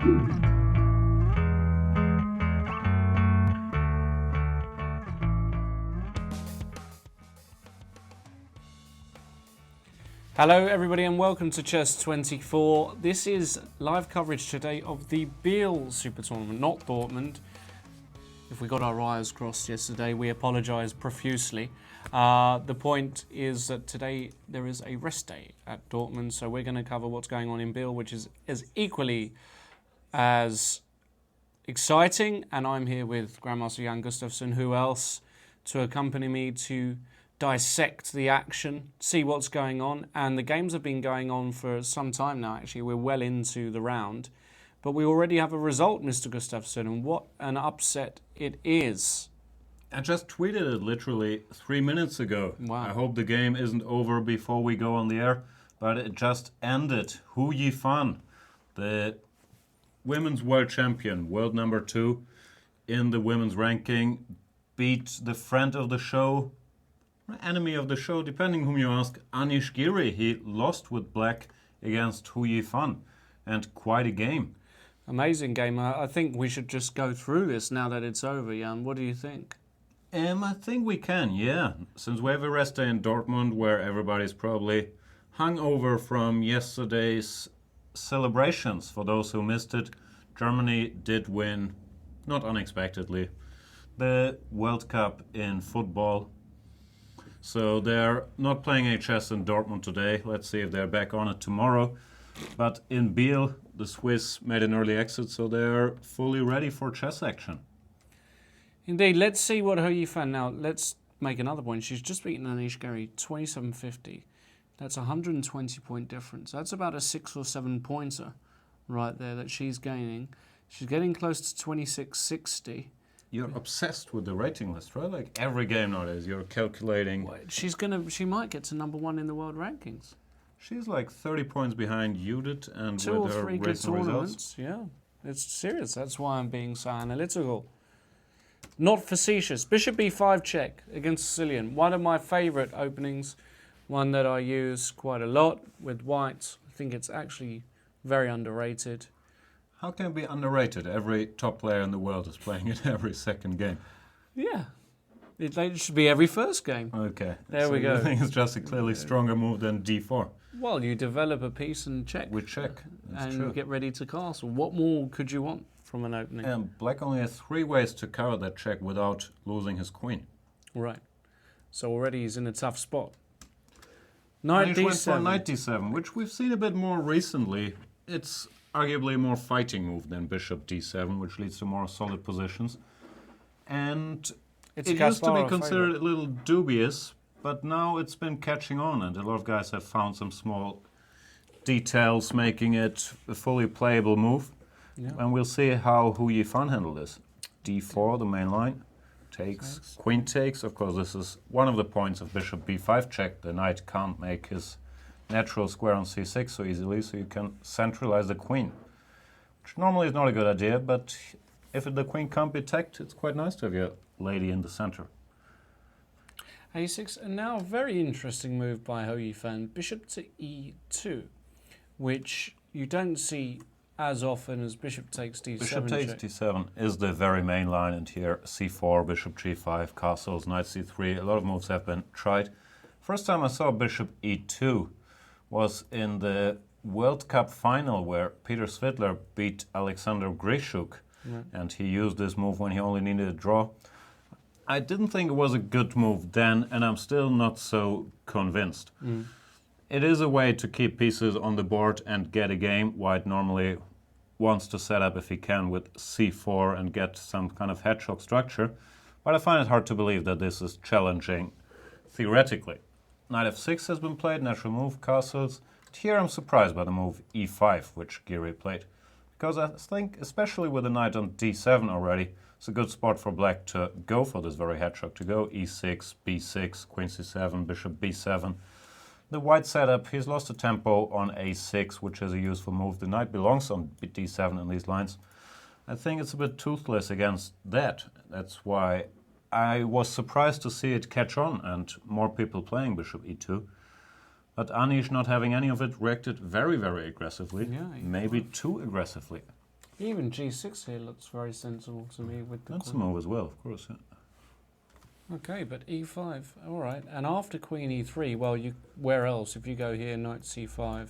Hello everybody and welcome to Chess 24. This is live coverage today of the Biel Super Tournament, not Dortmund. If we got our wires crossed yesterday, we apologise profusely. The point is that today there is a rest day at Dortmund, so we're going to cover what's going on in Biel, which is as equally as exciting. And I'm here with Grandmaster Jan Gustafsson. Who else to accompany me to dissect the action, see what's going on. And the games have been going on for some time now, actually. We're well into the round. But we already have a result, Mr. Gustafsson, and what an upset it is. I just tweeted it literally 3 minutes ago. Wow. I hope the game isn't over before we go on the air, but it just ended. Hu Yifan, the women's world champion, world number 2 in the women's ranking, beat the friend of the show, enemy of the show, depending whom you ask, Anish Giri. He lost with black against Hu Yifan, and quite a game. Amazing game. I think we should just go through this now that it's over, Jan. What do you think? I think we can, yeah. Since we have a rest day in Dortmund where everybody's probably hungover from yesterday's celebrations. For those who missed it, Germany did win, not unexpectedly, the World Cup in football. So they're not playing HS in Dortmund today. Let's see if they're back on it tomorrow. But in Biel, the Swiss made an early exit, so they're fully ready for chess action. Indeed. Let's see what Hu Yifan now. Let's make another point. She's just beaten Anish Giri 27-50. That's a 120-point difference. That's about a 6 or 7 pointer right there that she's gaining. She's getting close to 26-60. You're obsessed with the rating list, right? Like every game nowadays, you're calculating. She might get to number 1 in the world rankings. She's like 30 points behind Judith, and 2 or with her 3 good recent tournaments. results. Yeah, it's serious. That's why I'm being so analytical. Not facetious. Bishop b5 check against Sicilian. One of my favourite openings. One that I use quite a lot with white. I think it's actually very underrated. How can it be underrated? Every top player in the world is playing it every second game. Yeah. It should be every first game. Okay. There we go. I think it's just a clearly stronger move than d4. Well, you develop a piece and check. We check. That's and true. you get ready to castle. What more could you want from an opening? Black only has 3 ways to cover that check without losing his queen. Right. So already he's in a tough spot. Knight Went for d7. knight d7, which we've seen a bit more recently. It's arguably a more fighting move than bishop d7, which leads to more solid positions. And It's it used to be Kasparov considered favourite. a little dubious, but now it's been catching on, and a lot of guys have found some small details making it a fully playable move. Yeah. And we'll see how Hu Yifan handle this. d4, the main line, takes, queen takes. Of course, this is one of the points of bishop b5 check. The knight can't make his natural square on c6 so easily, so you can centralize the queen, which normally is not a good idea, but if the queen can't be attacked, it's quite nice to have your lady in the center. a6, and now a very interesting move by Hu Yifan, bishop to e2, which you don't see as often as bishop takes d7. Bishop takes check. d7 is the very main line, and here c4, bishop g5, castles, knight c3. A lot of moves have been tried. First time I saw bishop e2 was in the World Cup final where Peter Svidler beat Alexander Grishuk, and he used this move when he only needed a draw. I didn't think it was a good move then, and I'm still not so convinced. It is a way to keep pieces on the board and get a game. White normally wants to set up, if he can, with c4 and get some kind of hedgehog structure, but I find it hard to believe that this is challenging theoretically. Knight f6 has been played, natural move, castles. Here I'm surprised by the move e5, which Giri played, because I think, especially with the knight on d7 already, it's a good spot for black to go for this very hedgehog, to go e6, b6, queen c7, bishop b7. The white setup, he's lost a tempo on a6, which is a useful move. The knight belongs on d7 in these lines. I think it's a bit toothless against that. That's why I was surprised to see it catch on and more people playing bishop e2. But Anish, not having any of it, reacted very, very aggressively. Yeah, maybe too aggressively. Even g6 here looks very sensible to me with the That's a queen. move as well, of course. Yeah. Okay, but e5, all right. And after queen e3, well, where else? If you go here, knight c5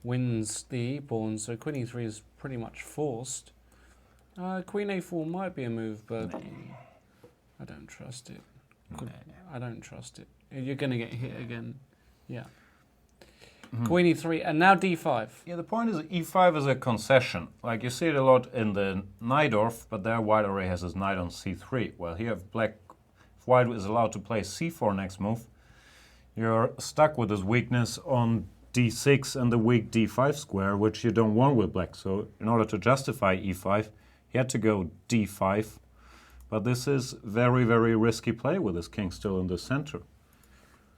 wins the e-pawn, so queen e3 is pretty much forced. Queen a4 might be a move, but I don't trust it. I don't trust it. You're going to get hit again. Yeah. Queen e3, and now d5. Yeah, the point is e5 is a concession. Like you see it a lot in the Najdorf, but there white already has his knight on c3. Well, here if white is allowed to play c4 next move, you're stuck with this weakness on d6 and the weak d5 square, which you don't want with black. So in order to justify e5, he had to go d5. But this is very, very risky play with his king still in the center.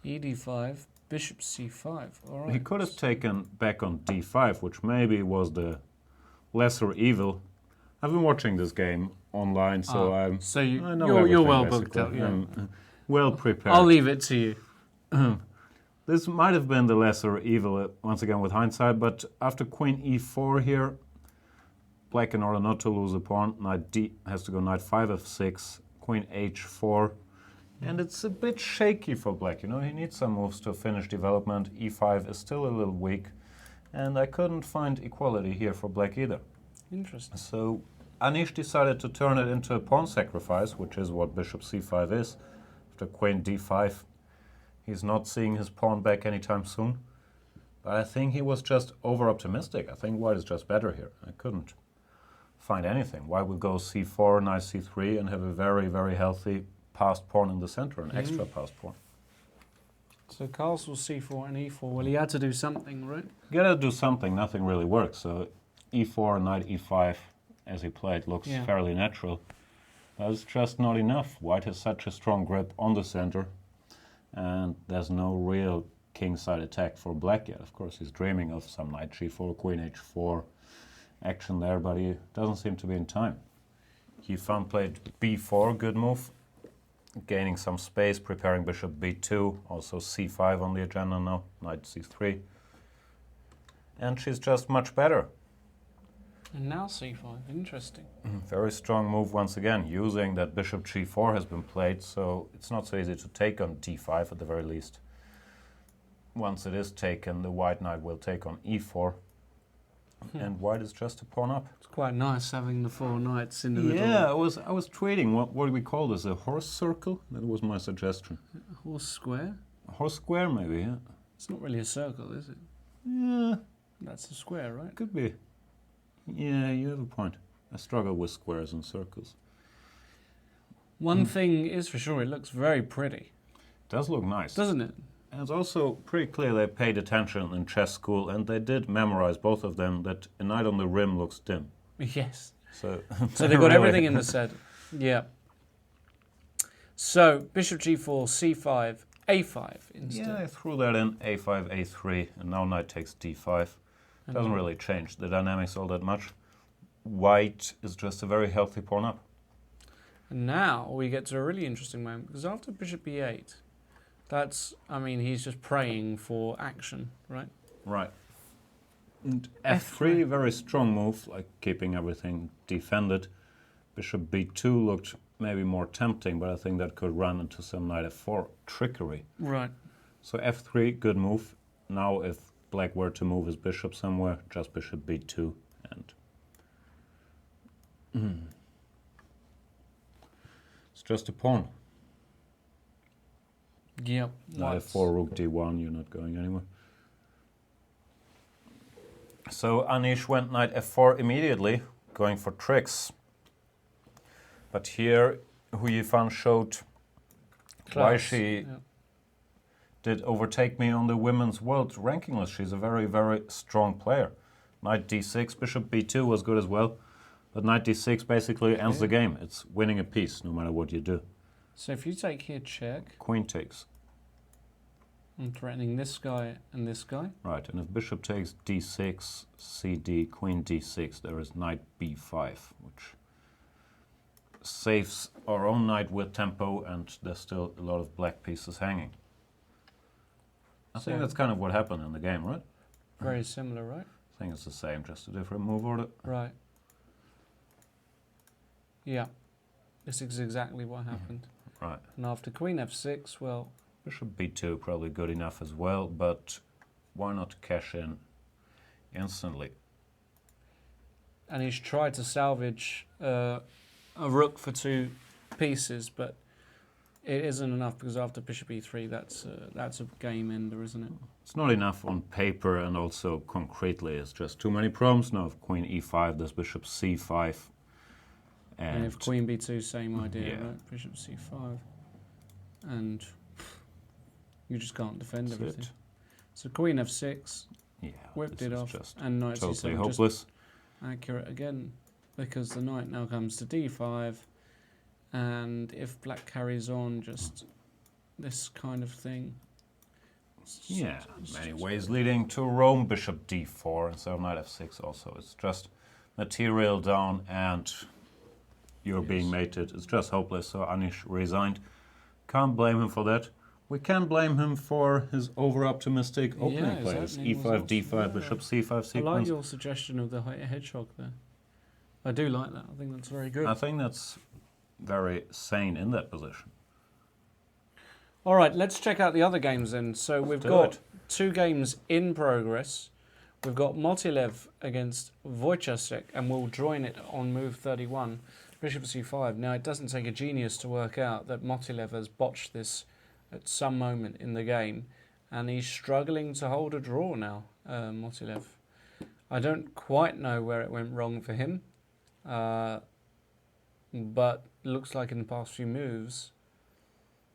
ed5, bishop c5. All right. He could have taken back on d5, which maybe was the lesser evil. I've been watching this game online, so I know you're well everything, booked up. basically. Yeah. I'm well prepared. I'll leave it to you. This might have been the lesser evil, once again with hindsight, but after queen e4 here, black, in order not to lose a pawn, has to go knight 5 f6, queen h4, and it's a bit shaky for black. You know, he needs some moves to finish development. e5 is still a little weak, and I couldn't find equality here for black either. Interesting. So Anish decided to turn it into a pawn sacrifice, which is what bishop c5 is. After queen d5, he's not seeing his pawn back anytime soon. But I think he was just over-optimistic. I think white is just better here. I couldn't find anything. White would go c4, knight c3, and have a very, very healthy passed pawn in the center, an extra passed pawn. So castle c4 and e4. Well, he had to do something, right? You gotta do something. Nothing really works. So e4, knight e5, as he played, looks fairly natural. But it's just not enough. White has such a strong grip on the center, and there's no real kingside attack for black yet. Of course, he's dreaming of some knight g4, queen h4 action there, but he doesn't seem to be in time. He played b4, good move, gaining some space, preparing bishop b2, also c5 on the agenda now, knight c3. And she's just much better. And now c5, interesting. Very strong move once again, using that bishop g4 has been played, so it's not so easy to take on d5 at the very least. Once it is taken, the white knight will take on e4, and white is just a pawn up. It's quite nice having the four knights in the middle. Yeah, I was tweeting, what do we call this, a horse circle? That was my suggestion. A horse square? A horse square maybe, yeah. It's not really a circle, is it? Yeah. That's a square, right? Could be. Yeah, you have a point. I struggle with squares and circles. One thing is for sure, it looks very pretty. Does look nice. Doesn't it? And it's also pretty clear they paid attention in chess school, and they did memorize, both of them, that a knight on the rim looks dim. Yes. So they got everything in the set. Yeah. So, bishop g4, c5, a5 instead. Yeah, I threw that in, a5, a3, and now knight takes d5. Doesn't really change the dynamics all that much. White is just a very healthy pawn up. And now we get to a really interesting moment, because after bishop e8, he's just praying for action, right? Right. And f3, very strong move, like keeping everything defended. Bishop b2 looked maybe more tempting, but I think that could run into some knight f4 trickery. Right. So f3, good move. Now if black were to move his bishop somewhere, just bishop b2, and it's just a pawn. Yep. Knight f4, rook d1, you're not going anywhere. So Anish went knight f4 immediately, going for tricks. But here Hu Yifan showed why she did overtake me on the women's world ranking list. She's a very, very strong player. Knight d6, bishop b2 was good as well. But knight d6 basically ends the game. It's winning a piece no matter what you do. So if you take here check, Queen takes. I'm threatening this guy and this guy. Right, and if bishop takes d6, cd, queen d6, there is knight b5, which saves our own knight with tempo, and there's still a lot of black pieces hanging. I think that's kind of what happened in the game, right? Very similar, right? I think it's the same, just a different move order. Right. Yeah, this is exactly what happened. Right. And after queen f6, well... Bishop b2 probably good enough as well, but why not cash in instantly? And he's tried to salvage a rook for 2 pieces, but it isn't enough because after bishop e3, that's a game ender, isn't it? It's not enough on paper and also concretely. It's just too many problems. Now if queen e5, there's bishop c5. And if queen b2, same idea, yeah. right? Bishop c5. And you just can't defend That's everything. it. So queen f6, Yeah, whipped it off, just and knight totally c7, hopeless. just accurate again, because the knight now comes to d5, and if black carries on, just this kind of thing. Yeah, many ways leading to Rome, bishop d4, and so knight f6 also. It's just material down and you're being mated. It's just hopeless, so Anish resigned. Can't blame him for that. We can blame him for his over-optimistic opening plays. e5, d5, bishop c5 sequence. I like your suggestion of the hedgehog there. I do like that. I think that's very good. I think that's very sane in that position. All right, let's check out the other games then. So we've got 2 games in progress. We've got Motilev against Wojciech, and we'll join it on move 31, bishop c5. Now, it doesn't take a genius to work out that Motilev has botched this at some moment in the game, and he's struggling to hold a draw now, Motilev. I don't quite know where it went wrong for him, but looks like in the past few moves.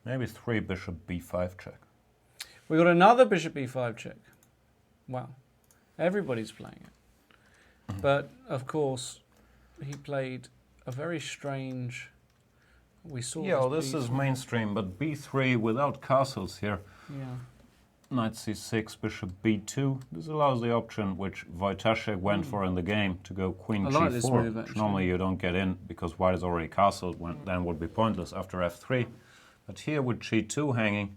Maybe 3 bishop b5 check. We got another bishop b5 check. Wow, everybody's playing it. But of course, he played a very strange. We saw. Yeah, well, this is mainstream, but b3 without castles here. Yeah. Knight c6, bishop b2. This allows the option which Wojciech went for in the game to go queen I g4. like this move, Which actually. normally you don't get in because white is already castled, then would be pointless after f3. But here with g2 hanging,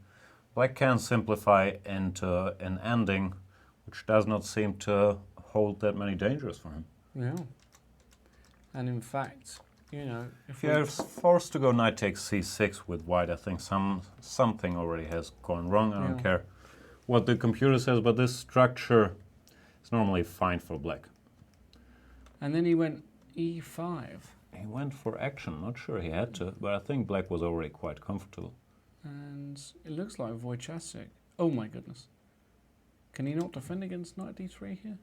black can simplify into an ending which does not seem to hold that many dangers for him. Yeah. And in fact, you know, if You're forced to go knight takes c6 with white. I think something already has gone wrong. I don't care what the computer says, but this structure is normally fine for black. And then he went e5. He went for action. Not sure he had to, but I think black was already quite comfortable. And it looks like Wojciech. Oh my goodness. Can he not defend against knight d3 here?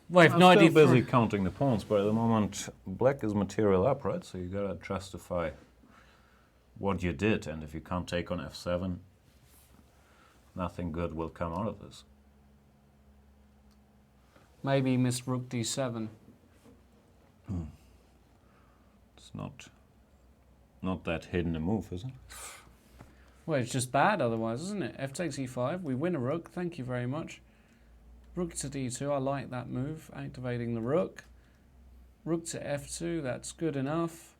Well, if I'm knight still d3... busy counting the pawns, but at the moment black is material up, right? So you gotta justify what you did, and if you can't take on f7, nothing good will come out of this. Maybe he missed rook d7. It's not that hidden a move, is it? Well, it's just bad otherwise, isn't it? F takes e5. We win a rook. Thank you very much. Rook to d2. I like that move. Activating the rook. Rook to f2. That's good enough.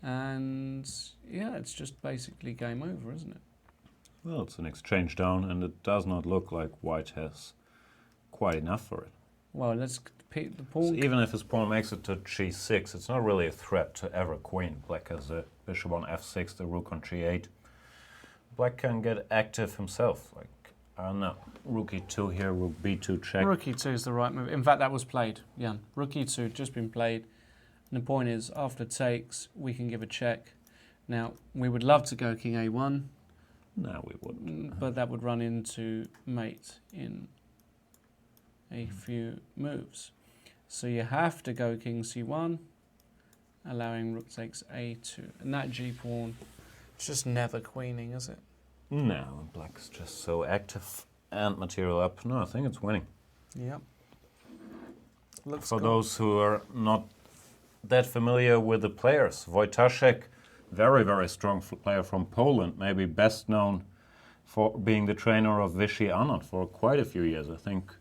And yeah, it's just basically game over, isn't it? Well, it's an exchange down, and it does not look like white has quite enough for it. Well, let's pick the So pawn. even if his pawn makes it to g6, it's not really a threat to ever queen. Black has a bishop on f6, the rook on g8. Black can get active himself. Like, I don't know, rook e2 here, rook b2 check. Rook e2 is the right move. In fact, that was played, Jan. Rook e2 just been played. And the point is, after takes, we can give a check. Now, we would love to go king a1. No, we wouldn't. But that would run into mate in a few moves. So you have to go king c1, allowing rook takes a2. And that g-pawn, it's just never queening, is it? No, black's just so active and material up. No, I think it's winning. Yep. Looks For good. those who are not that familiar with the players, Wojciech, very, very strong player from Poland, maybe best known for being the trainer of Vichy Anand for quite a few years, I think.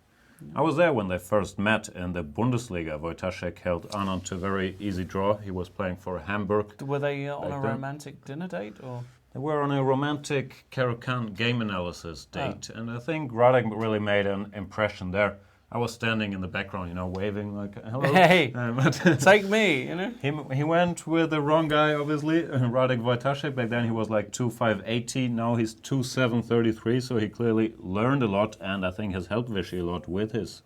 I was there when they first met in the Bundesliga. Wojciech held Anand to a very easy draw. He was playing for Hamburg. Were they on a Back then. romantic dinner date, or? They were on a romantic Caro-Kann game analysis date, and I think Radek really made an impression there. I was standing in the background, you know, waving like, hello. Hey, But take me, you know? he went with the wrong guy, obviously. Radek Wojtaszek, back then he was like 2.580. Now he's 2.733, so he clearly learned a lot, and I think has helped Vichy a lot with his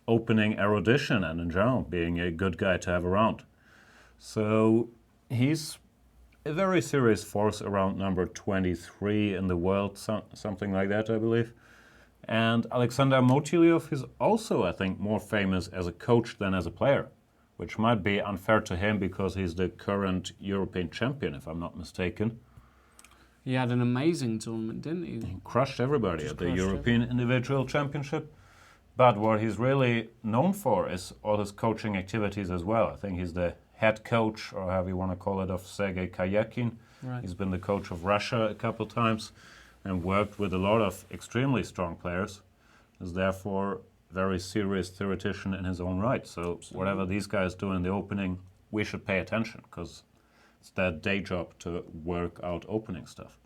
opening erudition and in general being a good guy to have around. So he's a very serious force around number 23 in the world, something like that, I believe. And Alexander Motyliov is also, I think, more famous as a coach than as a player, which might be unfair to him because he's the current European champion, if I'm not mistaken. He had an amazing tournament, didn't he? He crushed everybody Just at the crushed European Individual Championship. But what he's really known for is all his coaching activities as well. I think he's the head coach, or however you want to call it, of Sergei Karyakin. Right. He's been the coach of Russia a couple of times and worked with a lot of extremely strong players. Is therefore a very serious theoretician in his own right. So whatever these guys do in the opening, we should pay attention because it's their day job to work out opening stuff.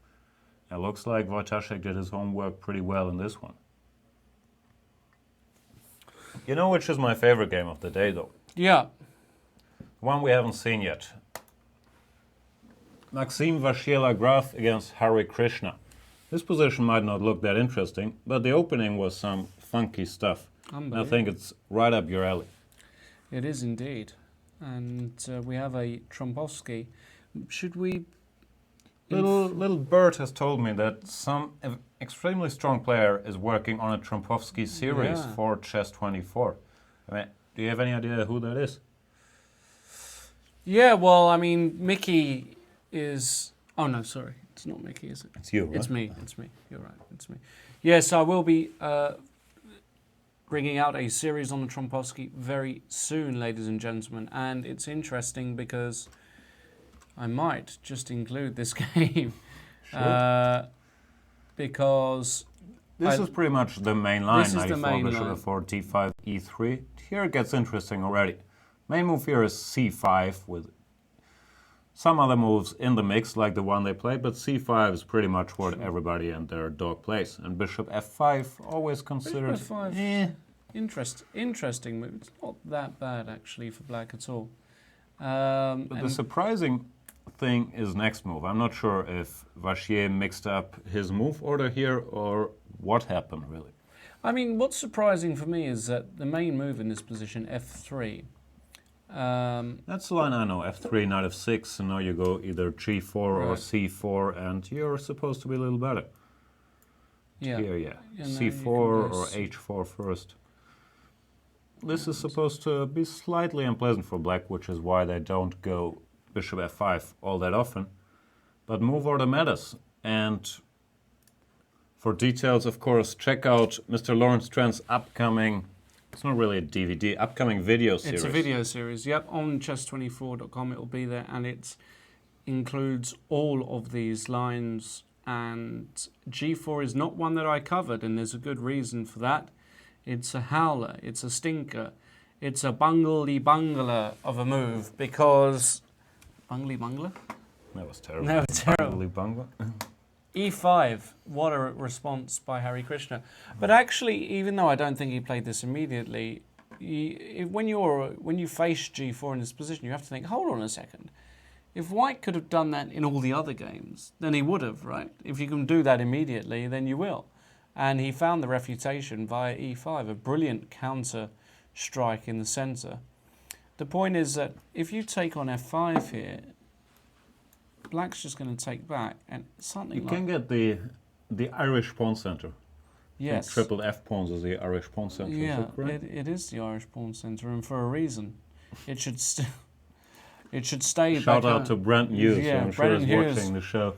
It looks like Wojtaszek did his homework pretty well in this one. You know which is my favorite game of the day, though? Yeah. One we haven't seen yet. Maxime Vachier-Lagrave against Hare Krishna. This position might not look that interesting, but the opening was some funky stuff. And I think it's right up your alley. It is indeed. And we have a Trompowsky. Should we... Little Bert has told me that some extremely strong player is working on a Trompowsky series for Chess24. I mean, do you have any idea who that is? Yeah, well, I mean, Mickey is... Oh, no, sorry. It's not Mickey, is it? It's you, right? It's me. You're right. It's me. Yes, I will be bringing out a series on the Trompowsky very soon, ladies and gentlemen. And it's interesting because I might just include this game. Sure. Because... This is pretty much the main line. This is the main Bishop line. f4, d5, e3. Here it gets interesting already. Main move here is c5 with some other moves in the mix, like the one they played, but c5 is pretty much what everybody and their dog plays. And bishop f5, always considered... Bishop f5, interesting move. It's not that bad, actually, for black at all. But the surprising thing is next move. I'm not sure if Vachier mixed up his move order here or what happened, really. I mean, what's surprising for me is that the main move in this position, f3... That's the line I know, f3, knight f6, and now you go either g4 or c4, and you're supposed to be a little better. Yeah. Here, Yeah, c4 or h4 first. This is supposed to be slightly unpleasant for black, which is why they don't go bishop f5 all that often. But move order matters, and for details, of course, check out Mr. Lawrence Trent's upcoming... It's not really a DVD, upcoming video series. It's a video series, yep. On chess24.com it will be there, and it includes all of these lines. And g4 is not one that I covered, and there's a good reason for that. It's a howler, it's a stinker, it's a bungly-bungler of a move, because... Bungly-bungler? That was terrible. No, terrible. Bungly-bungler. E5, what a response by Hare Krishna. But actually, even though I don't think he played this immediately, when you face g4 in this position, you have to think, hold on a second. If white could have done that in all the other games, then he would have, right? If you can do that immediately, then you will. And he found the refutation via e5, a brilliant counter strike in the center. The point is that if you take on f5 here, black's just going to take back, and something you can get the Irish pawn center. Yes. Triple F pawns is the Irish pawn center. Yeah, is it is the Irish pawn center, and for a reason. It should it should stay. Shout out to Brent Hughes, yeah, I'm sure he's Hughes. watching the show.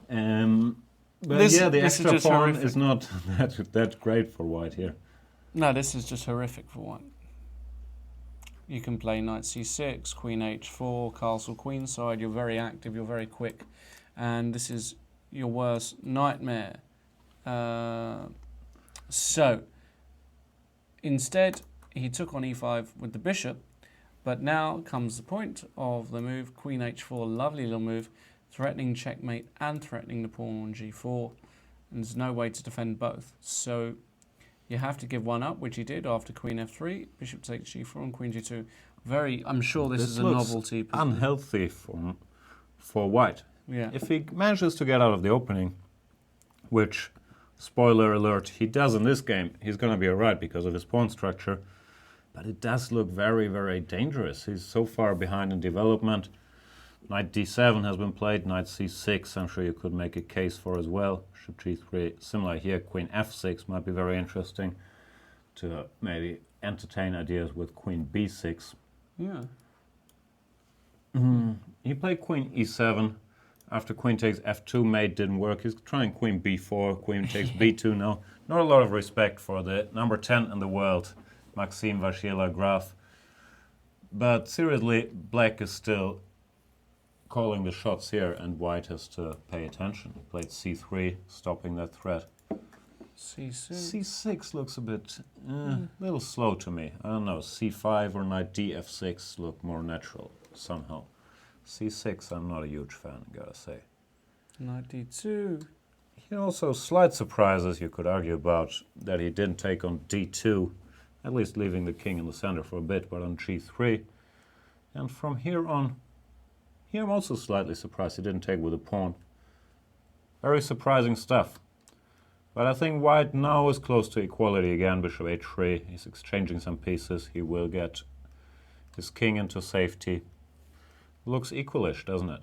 But This yeah, the is extra just pawn horrific. is not that great for white here. No, this is just horrific for white. You can play knight c6, queen h4, castle queenside. You're very active, you're very quick, and this is your worst nightmare. So, instead, he took on e5 with the bishop, but now comes the point of the move, queen h4, lovely little move, threatening checkmate and threatening the pawn on g4, and there's no way to defend both. So, You have to give one up, which he did after queen f3, bishop takes g4 and queen g2. I'm sure this is a looks novelty. Unhealthy for white. Yeah. If he manages to get out of the opening, which, spoiler alert, he does in this game, he's going to be alright because of his pawn structure. But it does look very, very dangerous. He's so far behind in development. Knight d7 has been played, knight c6 I'm sure you could make a case for as well. Bishop g3, similar here, queen f6 might be very interesting to maybe entertain ideas with queen b6. Yeah. He played queen e7. After queen takes f2, mate didn't work. He's trying queen b4, queen takes b2 now. Not a lot of respect for the number 10 in the world, Maxime Vachier-Lagrave. But seriously, black is still calling the shots here, and white has to pay attention. He played c3, stopping that threat. c6. c6 looks a bit, little slow to me. I don't know, c5 or knight df6 look more natural somehow. c6 I'm not a huge fan, gotta say. Knight d2. He also slight surprises you could argue about that he didn't take on d2, at least leaving the king in the center for a bit, but on g3. And from here on, here I'm also slightly surprised he didn't take with a pawn. Very surprising stuff. But I think white now is close to equality again. Bishop h3, he's exchanging some pieces. He will get his king into safety. Looks equalish, doesn't it?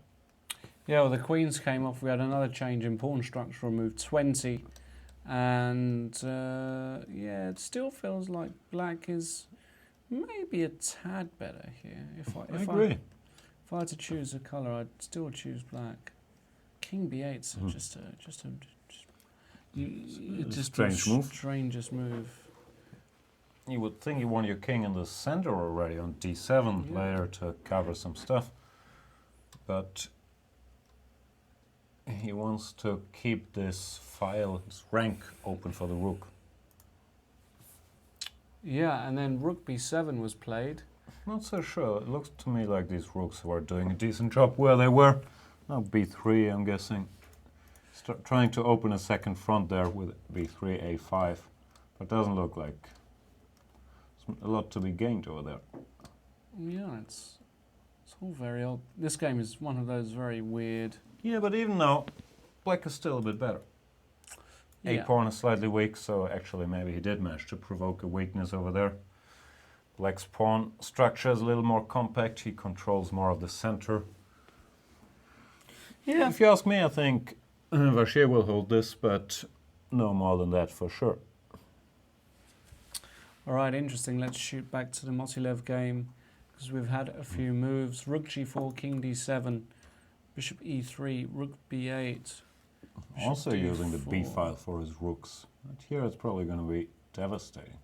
Yeah, well, the queens came off. We had another change in pawn structure on move 20. And, yeah, it still feels like black is maybe a tad better here. I agree. If I had to choose a colour, I'd still choose black. King b8's just strange move. Strangest move. You would think you want your king in the center already on d7 later to cover some stuff. But he wants to keep this file, this rank, open for the rook. Yeah, and then rook b7 was played. Not so sure. It looks to me like these rooks were doing a decent job where they were. Now b3, I'm guessing. Trying to open a second front there with b3, a5. But it doesn't look like a lot to be gained over there. Yeah, it's all very odd. This game is one of those very weird. Yeah, but even now, black is still a bit better. Yeah. A-pawn is slightly weak, so actually maybe he did manage to provoke a weakness over there. Black's pawn structure is a little more compact. He controls more of the center. Yeah. If you ask me, I think Vachier will hold this, but no more than that for sure. All right, interesting. Let's shoot back to the Motilev game because we've had a few moves. Rook g4, king d7, bishop e3, rook b8. Also using the b file for his rooks. But here it's probably going to be devastating.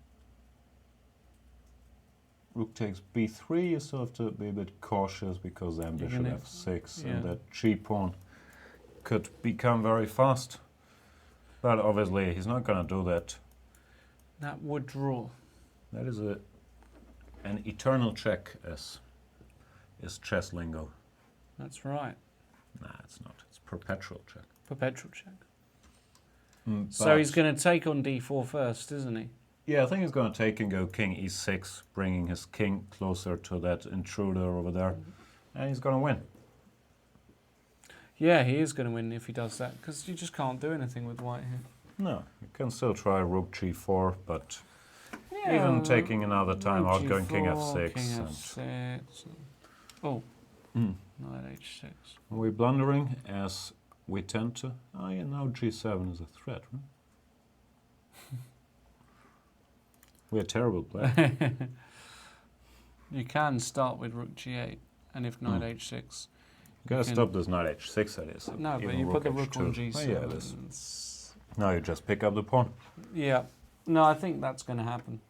Rook takes b3, you still have to be a bit cautious because then bishop f6 and that g-pawn could become very fast. But obviously he's not going to do that. That would draw. That is an eternal check, as is chess lingo. That's right. Nah, it's not. It's perpetual check. Perpetual check. So he's going to take on d4 first, isn't he? Yeah, I think he's going to take and go king e6, bringing his king closer to that intruder over there. And he's going to win. Yeah, he is going to win if he does that, because you just can't do anything with white here. No, you can still try rook g4, but even taking another time out, going king f6. King f6. Oh, knight h6. Are we blundering as we tend to? Oh yeah, now g7 is a threat, right? We're a terrible player. You can start with rook g8, and if knight h6... You gotta stop this knight h6, that is. No, but you put the rook on g7. Oh, yeah, it is. Now you just pick up the pawn. Yeah. No, I think that's going to happen.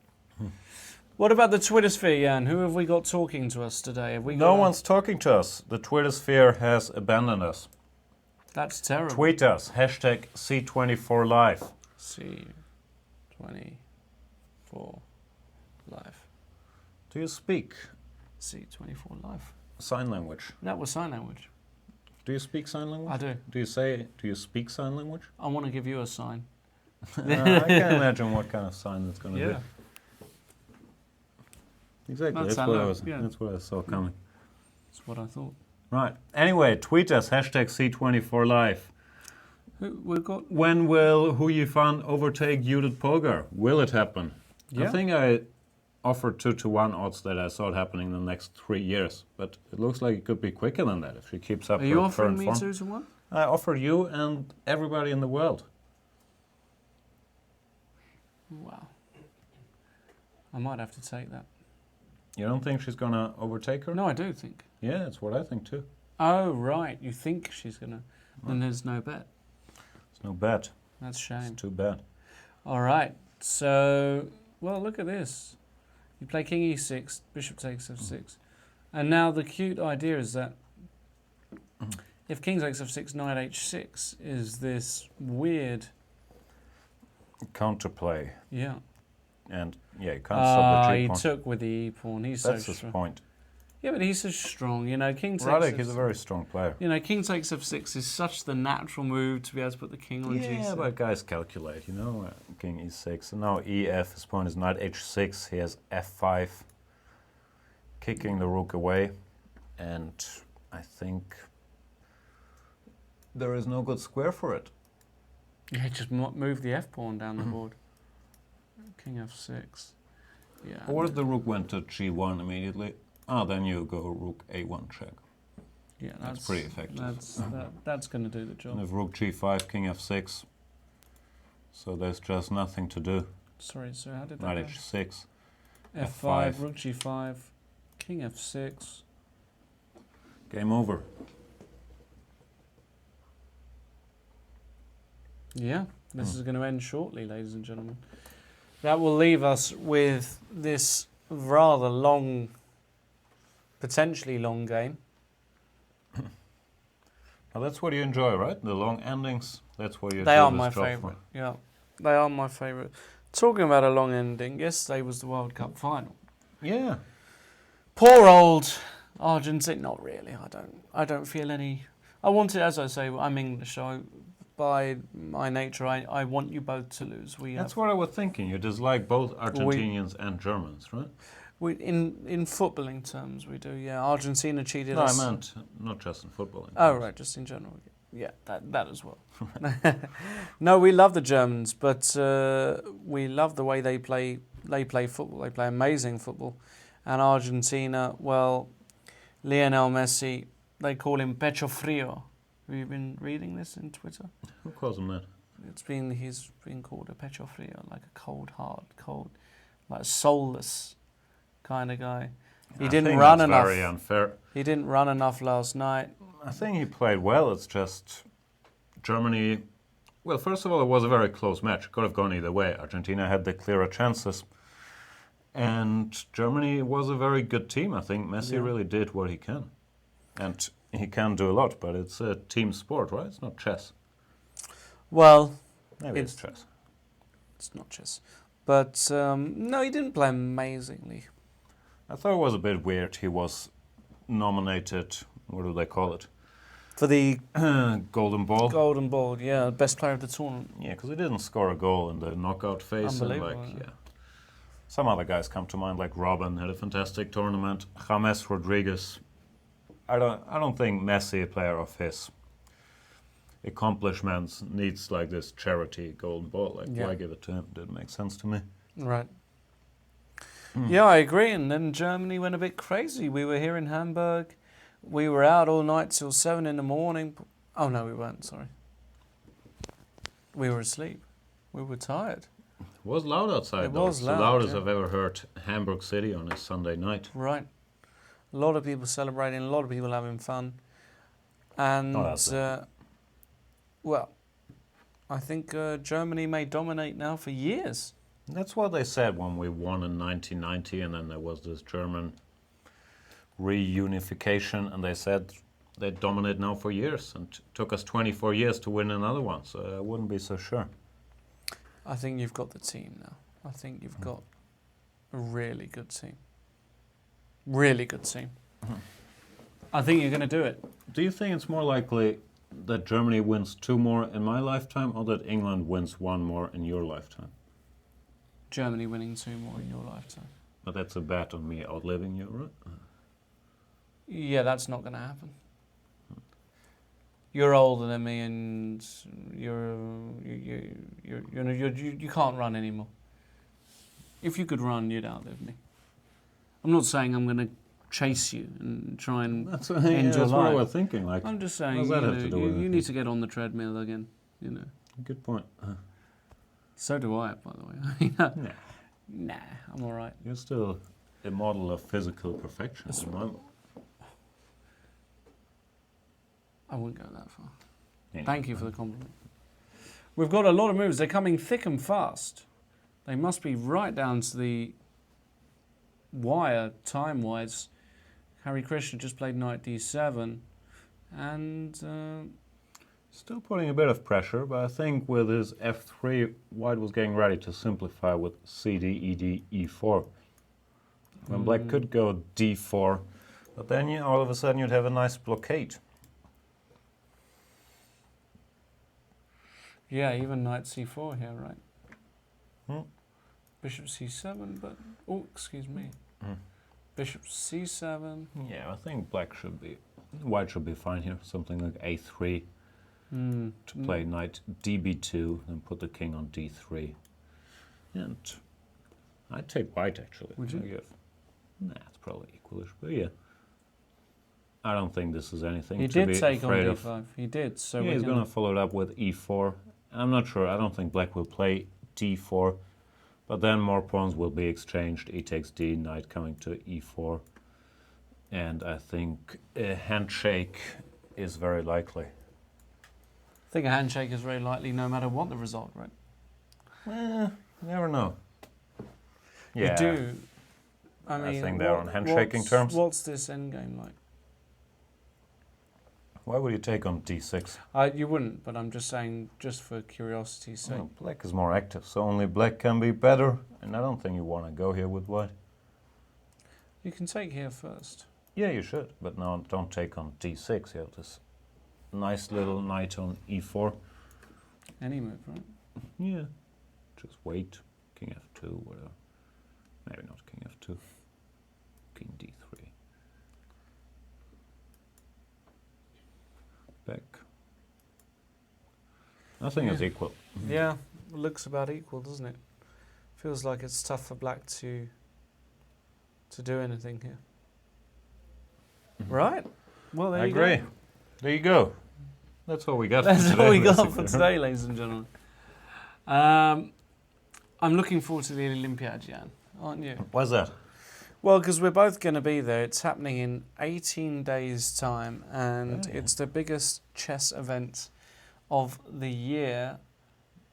What about the Twitter sphere, Jan? Who have we got talking to us today? Have we got no one's talking to us. The Twitter sphere has abandoned us. That's terrible. Tweet us, hashtag C24Live. C24 Live. Do you speak C24 Live. sign language? That was sign language. Do you speak sign language? I do. Do you speak sign language? I want to give you a sign. I can imagine what kind of sign that's going to be. Exactly, that's what I saw coming. That's what I thought. Right. Anyway, tweet us, #C24Live. We've got... When will Hu Yifan overtake Judith Polgar? Will it happen? Yeah. I think I offered 2-1 odds that I saw it happening in the next 3 years, but it looks like it could be quicker than that if she keeps up Are her you current offering me form. 2-1? I offered you and everybody in the world. Wow. I might have to take that. You don't think she's going to overtake her? No, I do think. Yeah, that's what I think too. Oh, right. You think she's going to... Then there's no bet. It's no bet. That's a shame. It's too bad. All right. So, well, look at this. You play king e6, bishop takes f6. And now the cute idea is that if king takes f6, knight h6 is this weird... Counterplay. Yeah. And, yeah, you can't stop the he g-pawn. took with the e-pawn. He's That's so his strong. point. Yeah, but he's so strong. You know, king takes Radek f6. is a very strong player. You know, king takes f6 is such the natural move to be able to put the king on Yeah, g6. but guys calculate, you know, king e6. And now ef, his point is knight h6. He has f5, kicking the rook away. And I think there is no good square for it. Yeah, just move the f-pawn down the board. King f6. Yeah. Or if the rook went to g1 immediately, then you go rook a1 check. Yeah, that's pretty effective. That's going to do the job. And if rook g5, king f6, so there's just nothing to do. Sorry, so how did that Knight go? h6, f5, rook g5, king f6. game over. Yeah, this is going to end shortly, ladies and gentlemen. That will leave us with this rather long, potentially long game. Now that's what you enjoy, right? The long endings. That's what you. They are my favourite. Yeah, they are my favourite. Talking about a long ending, yesterday was the World Cup final. Yeah. Poor old Argentina. Not really. I don't feel any. I wanted, as I say, I'm English, so by my nature, I want you both to lose. That's what I was thinking. You dislike both Argentinians and Germans, right? In footballing terms, we do. Yeah, Argentina cheated No, us. I meant not just in football. Oh, right, just in general. Yeah, that as well. No, we love the Germans, but we love the way they play. They play football. They play amazing football. And Argentina, well, Lionel Messi, they call him Pecho Frio. Have you been reading this in Twitter? Who calls him that? He's been called a Pecho Frio, like a cold, like a soulless kind of guy. He didn't run enough. Very unfair. He didn't run enough last night. I think he played well. It's just Germany. Well, first of all, it was a very close match. It could have gone either way. Argentina had the clearer chances. And Germany was a very good team. I think Messi really did what he can. And he can do a lot, but it's a team sport, right? It's not chess. Well, Maybe it's chess. It's not chess. But no, he didn't play amazingly. I thought it was a bit weird. He was nominated, what do they call it? For the Golden Ball. Golden Ball, yeah, best player of the tournament. Yeah, because he didn't score a goal in the knockout phase. Unbelievable. And some other guys come to mind, like Robin had a fantastic tournament. James Rodriguez. I don't think Messi, a player of his accomplishments, needs like this charity golden ball. Why give it to him? Didn't make sense to me. Right. Yeah, I agree. And then Germany went a bit crazy. We were here in Hamburg. We were out all night till 7 in the morning. Oh, no, we weren't, sorry. We were asleep. We were tired. It was loud outside, though. Was it's loud, the loudest I've ever heard Hamburg City on a Sunday night. Right. A lot of people celebrating, a lot of people having fun. And, well, I think Germany may dominate now for years. That's what they said when we won in 1990, and then there was this German reunification, and they said they dominate now for years, and it took us 24 years to win another one, so I wouldn't be so sure. I think you've got the team now. I think you've got a really good team. Really good team. I think you're going to do it. Do you think it's more likely that Germany wins 2 more in my lifetime, or that England wins 1 more in your lifetime? Germany winning 2 more in your lifetime. But that's a bet on me outliving you, right? Yeah, that's not going to happen. You're older than me, and you can't run anymore. If you could run, you'd outlive me. I'm not saying I'm going to chase you and try and end your that's life. what I was thinking. Like, I'm just saying, what does that have to do with you anything? need to get on the treadmill again. You know. Good point. So do I, by the way. Nah. Nah, I'm all right. You're still a model of physical perfection. in my book. I wouldn't go that far. Yeah. Thank you for the compliment. We've got a lot of moves. They're coming thick and fast. They must be right down to the wire, time-wise. Harry Krishna just played knight d7. And Still putting a bit of pressure, but I think with his f3, White was getting ready to simplify with cd, ed, e4. When Black could go d4, but then all of a sudden you'd have a nice blockade. yeah, even knight c4 here, right? Hmm. Bishop c7, but... Oh, excuse me. Bishop c7. Yeah, I think White should be fine here. Something like a3 to play knight db2 and put the king on d3. And I'd take White actually. Would you? Nah, it's probably equalish, but yeah. I don't think this is anything He to did be take on afraid d5. of. He did. So Yeah, we're he's going to follow it up with e4. I'm not sure. I don't think Black will play d4, but then more pawns will be exchanged. E takes d, knight coming to e4. And I think a handshake is very likely. I think a handshake is very likely no matter what the result, right? You never know. Yeah, You do. I mean, think they're on handshaking terms. What's this endgame like? Why would you take on d6? You wouldn't, but I'm just saying, just for curiosity's sake. Well, Black is more active, so only Black can be better. And I don't think you want to go here with White. You can take here first. Yeah, you should, but no, don't take on d6. You have this nice little knight on e4. Any move, right? Yeah, just wait. King f2, whatever. Maybe not king f2. King d3. Back. I think it's equal. Yeah, it looks about equal, doesn't it? Feels like it's tough for Black to do anything here. Right? Well, there I you agree. go. There you go. That's all we got for That's today. all we got for basically. today, ladies and gentlemen. I'm looking forward to the Olympiad, Jan, aren't you? Why's that? Well, because we're both going to be there. It's happening in 18 days' time, and Oh. it's the biggest chess event of the year.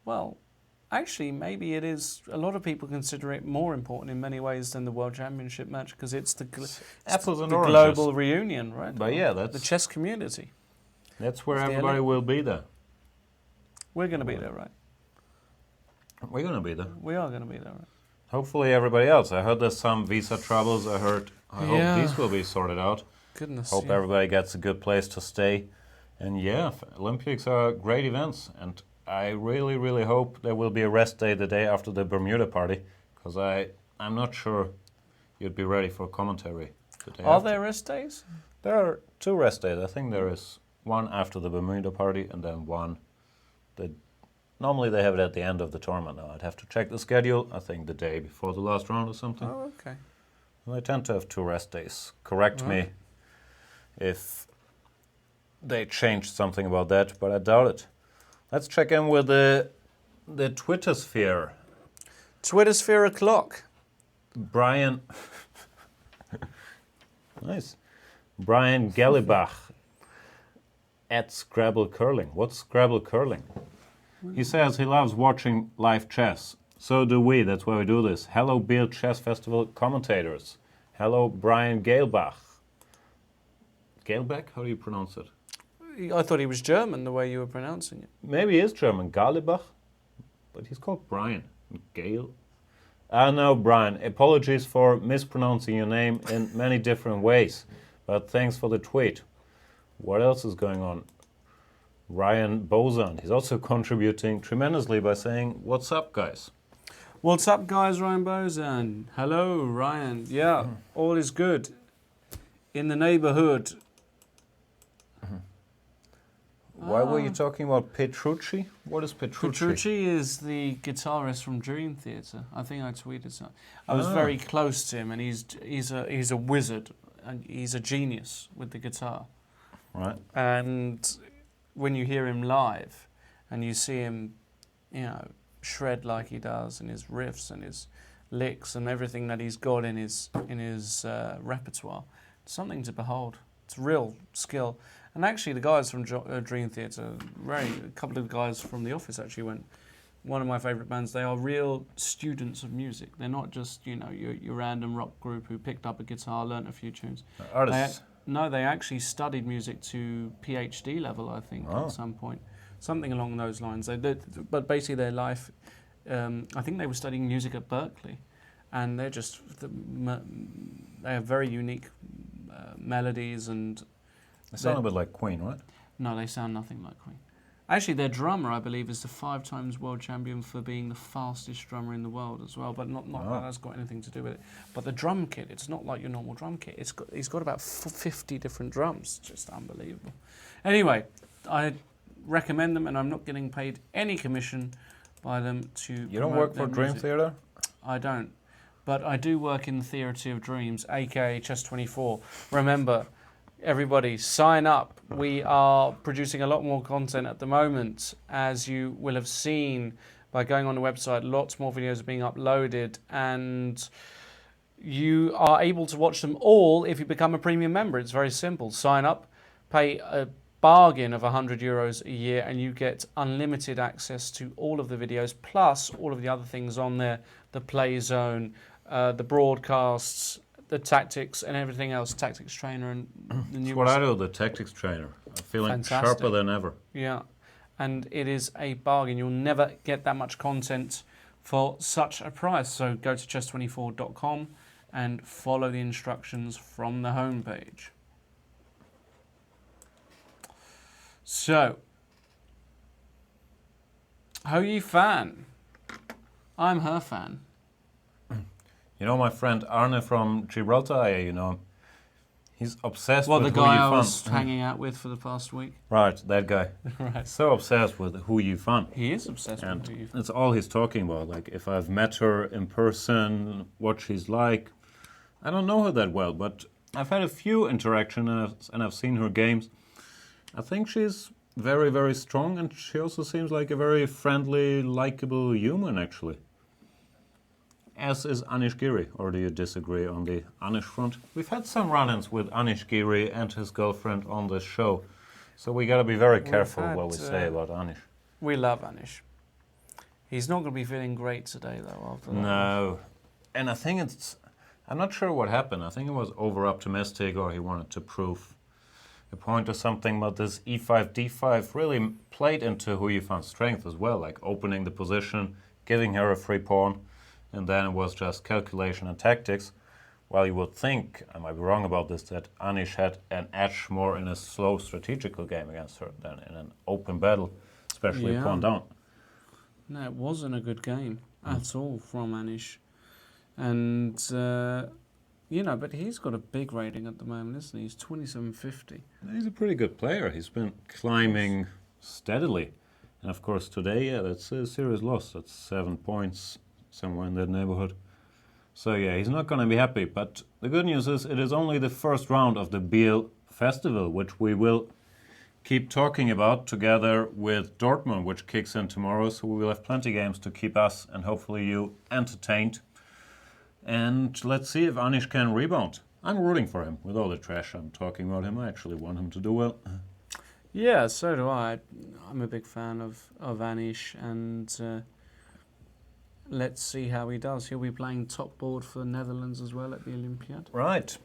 Well, actually, maybe it is. A lot of people consider it more important in many ways than the World Championship match, because it's the Apples and the oranges. global reunion, right? But yeah, The chess community. that's where It's the everybody will be there. We're going to be there, right? We're going to be there. We are going to be there, right? Hopefully everybody else. I heard there's some visa troubles. I hope Yeah. these will be sorted out. Goodness. Hope yeah. everybody gets a good place to stay. And yeah, Olympics are great events. And I really, really hope there will be a rest day the day after the Bermuda party. Because I'm not sure you'd be ready for commentary the day Are after. there rest days? There are 2 rest days. I think there is one after the Bermuda party and then one. Normally they have it at the end of the tournament. Now I'd have to check the schedule. I think the day before the last round or something. Oh, okay. Well, they tend to have 2 rest days. Correct me if they changed something about that, but I doubt it. Let's check in with the Twitter sphere. Twitter sphere o'clock. Brian, nice. Brian Gallibach at Scrabble Curling. What's Scrabble Curling? He says he loves watching live chess. So do we. That's why we do this. Hello, Biel Chess Festival commentators. Hello, Brian Gallibach. Gallibach? How do you pronounce it? I thought he was German, the way you were pronouncing it. Maybe he is German. Gallibach? But he's called Brian. Gale? No, Brian. Apologies for mispronouncing your name in many different ways. But thanks for the tweet. What else is going on? Ryan Bozan. He's also contributing tremendously by saying, "What's up, guys?" What's up, guys? Ryan Bozan. Hello, Ryan. Yeah, all is good in the neighborhood. Why were you talking about Petrucci? What is Petrucci? Petrucci is the guitarist from Dream Theater. I think I tweeted something. I was very close to him, and he's a wizard, and he's a genius with the guitar. Right. And when you hear him live, and you see him, shred like he does, and his riffs and his licks and everything that he's got in his repertoire, it's something to behold. It's real skill. And actually, the guys from Dream Theater, a couple of guys from The Office actually went. One of my favourite bands. They are real students of music. They're not just your random rock group who picked up a guitar, learnt a few tunes. Artists. They actually studied music to PhD level, I think, at some point. Something along those lines. They did, but basically their life, I think they were studying music at Berkeley, and they're just they have very unique melodies, and They sound a bit like Queen, right? no, they sound nothing like Queen. Actually, their drummer, I believe, is the 5 times world champion for being the fastest drummer in the world as well. But not that has got anything to do with it. But the drum kit, it's not like your normal drum kit. He's got about 50 different drums. Just unbelievable. Anyway, I recommend them, and I'm not getting paid any commission by them to. You don't work for Dream Theater? I don't, but I do work in the Theatre of Dreams, aka Chess 24. Remember, everybody, sign up. We are producing a lot more content at the moment, as you will have seen by going on the website. Lots more videos are being uploaded, and you are able to watch them all if you become a premium member. It's very simple. Sign up, pay a bargain of €100 a year, and you get unlimited access to all of the videos, plus all of the other things on there, the play zone, the broadcasts, the tactics and everything else, tactics trainer and the new. That's what I do, the tactics trainer. I'm feeling sharper than ever. Yeah, and it is a bargain. You'll never get that much content for such a price. So go to chess24.com and follow the instructions from the homepage. So, Hou Yifan. I'm her fan. You know my friend Arne from Gibraltar, he's obsessed with the Hou guy I Yifan. was hanging out with for the past week. Right, that guy. Right. So obsessed with Hou Yifan. He is obsessed with Hou Yifan. That's all he's talking about. Like, if I've met her in person, what she's like. I don't know her that well, but I've had a few interactions and I've seen her games. I think she's very, very strong, and she also seems like a very friendly, likable human, actually. As is Anish Giri, or do you disagree on the Anish front? We've had some run-ins with Anish Giri and his girlfriend on this show, so we got to be very careful what we say about Anish. We love Anish. He's not going to be feeling great today, though, after that. No, and I think I'm not sure what happened. I think he was over-optimistic, or he wanted to prove a point or something, but this e5, d5 really played into Hou Yifan's strength as well, like opening the position, giving her a free pawn, and then it was just calculation and tactics. While you would think, I might be wrong about this, that Anish had an edge more in a slow strategical game against her than in an open battle, especially pawn down. No, it wasn't a good game at all from Anish. And, but he's got a big rating at the moment, isn't he? He's 2750. He's a pretty good player. He's been climbing steadily. And of course today, that's a serious loss. That's 7 points, somewhere in that neighborhood. So yeah, he's not going to be happy. But the good news is it is only the first round of the Biel Festival, which we will keep talking about together with Dortmund, which kicks in tomorrow. So we will have plenty of games to keep us and hopefully you entertained. And let's see if Anish can rebound. I'm rooting for him. With all the trash I'm talking about him, I actually want him to do well. Yeah, so do I. I'm a big fan of Anish, and let's see how he does. He'll be playing top board for the Netherlands as well at the Olympiad. Right.